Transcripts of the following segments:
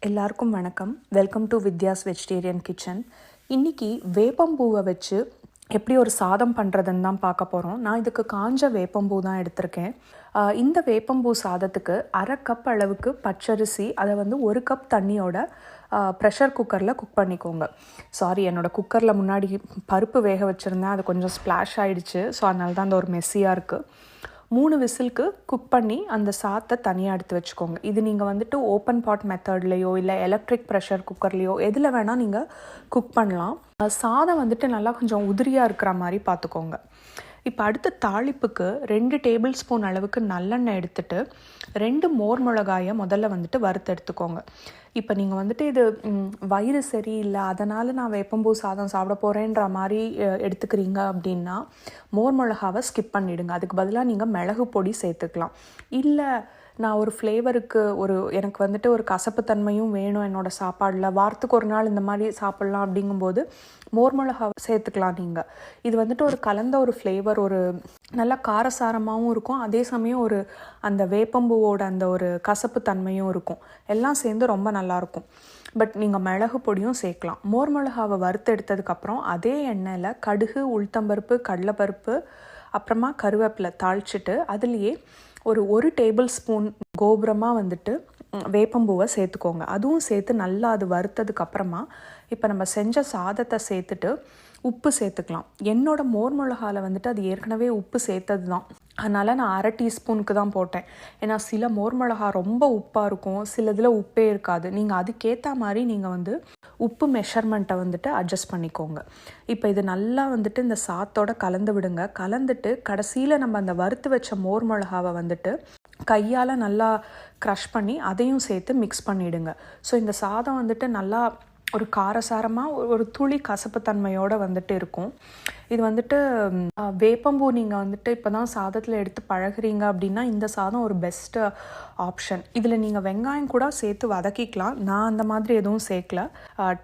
எல்லாருக்கும் வணக்கம். Welcome to Vidya's vegetarian kitchen. இன்றைக்கி வேப்பம்பூவை வச்சு எப்படி ஒரு சாதம் பண்ணுறதுன்னு தான் பார்க்க போகிறோம். நான் இதுக்கு காஞ்ச வேப்பம்பூ தான் எடுத்திருக்கேன். இந்த வேப்பம்பூ சாதத்துக்கு 1/2 கப் அளவுக்கு பச்சரிசி, அதை 1 கப் தண்ணியோட ப்ரெஷர் குக்கரில் குக் பண்ணிக்கோங்க. சாரி, என்னோடய குக்கரில் முன்னாடி பருப்பு வேக வச்சுருந்தேன், அது கொஞ்சம் ஸ்ப்ளாஷ் ஆகிடுச்சு. ஸோ அதனால தான் அந்த ஒரு மெஸ்ஸியாக இருக்குது. 3 விசிலுக்கு குக் பண்ணி அந்த சாத்தை தனியாக எடுத்து வச்சுக்கோங்க. இது நீங்கள் ஓப்பன் பாட் மெத்தட்லேயோ இல்லை எலக்ட்ரிக் ப்ரெஷர் குக்கர்லேயோ எதில் வேணால் நீங்கள் குக் பண்ணலாம். சாதம் நல்லா கொஞ்சம் உதிரியாக இருக்கிற மாதிரி பார்த்துக்கோங்க. இப்போ அடுத்த தாளிப்புக்கு 2 டேபிள் ஸ்பூன் அளவுக்கு நல்லெண்ணெய் எடுத்துகிட்டு 2 மோர் மிளகாயை முதல்ல வறுத்து எடுத்துக்கோங்க. இப்போ நீங்கள் இது வயிறு சரியில்லை, அதனால் நான் வேப்பம்பூ சாதம் சாப்பிட போகிறேன்ற மாதிரி எடுத்துக்கிறீங்க அப்படின்னா மோர் மிளகாவை ஸ்கிப் பண்ணிவிடுங்க. அதுக்கு பதிலாக நீங்கள் மிளகு பொடி சேர்த்துக்கலாம். இல்லை நான் ஒரு ஃப்ளேவருக்கு எனக்கு ஒரு கசப்புத்தன்மையும் வேணும் என்னோடய சாப்பாடில், வாரத்துக்கு ஒரு நாள் இந்த மாதிரி சாப்பிட்லாம் அப்படிங்கும்போது மோர் மிளகாவை சேர்த்துக்கலாம். நீங்கள் இது ஒரு கலந்த ஒரு ஃப்ளேவர், ஒரு நல்லா காரசாரமாகவும் இருக்கும், அதே சமயம் அந்த வேப்பம்பூவோட அந்த ஒரு கசப்புத்தன்மையும் இருக்கும். எல்லாம் சேர்ந்து ரொம்ப நல்லாயிருக்கும். பட் நீங்கள் மிளகு பொடியும் சேர்க்கலாம். மோர் மிளகாவை வறுத்து எடுத்ததுக்கப்புறம் அதே எண்ணெயில் கடுகு, உளுத்தம்பருப்பு, கடலைப்பருப்பு, அப்புறமா கருவேப்பிலை தாளிச்சிட்டு அதுலேயே ஒரு டேபிள் ஸ்பூன் கோபுரமாக வேப்பம்பூவை சேர்த்துக்கோங்க. அதுவும் சேர்த்து நல்லா அது வறுத்ததுக்கப்புறமா இப்போ நம்ம செஞ்ச சாதத்தை சேர்த்துட்டு உப்பு சேர்த்துக்கலாம். என்னோடய மோர் மிளகாவில் அது ஏற்கனவே உப்பு சேர்த்தது தான், அதனால் நான் 1/2 டீஸ்பூனுக்கு தான் போட்டேன். ஏன்னா சில மோர் மிளகா ரொம்ப உப்பாக இருக்கும், சில இதில் உப்பே இருக்காது. நீங்கள் அதுக்கேற்ற மாதிரி நீங்கள் உப்பு மெஷர்மெண்ட்டை அட்ஜஸ்ட் பண்ணிக்கோங்க. இப்போ இது நல்லா இந்த சாத்தோட கலந்து விடுங்க. கலந்துட்டு கடைசியில் நம்ம அந்த வறுத்து வச்ச மோர் மிளகாவை கையால் நல்லா க்ரஷ் பண்ணி அதையும் சேர்த்து மிக்ஸ் பண்ணிவிடுங்க. ஸோ இந்த சாதம் நல்லா ஒரு காரசாரமாக ஒரு துளி கசப்புத்தன்மையோடு இருக்கும். இது வேப்பம்பூ நீங்கள் இப்போ தான் சாதத்தில் எடுத்து பழகுறீங்க அப்படின்னா இந்த சாதம் ஒரு பெஸ்ட்டு ஆப்ஷன். இதில் நீங்கள் வெங்காயம் கூட சேர்த்து வதக்கிக்கலாம். நான் அந்த மாதிரி எதுவும் சேர்க்கல.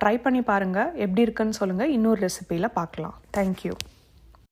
ட்ரை பண்ணி பாருங்கள், எப்படி இருக்குன்னு சொல்லுங்கள். இன்னொரு ரெசிபியில் பார்க்கலாம். தேங்க்யூ.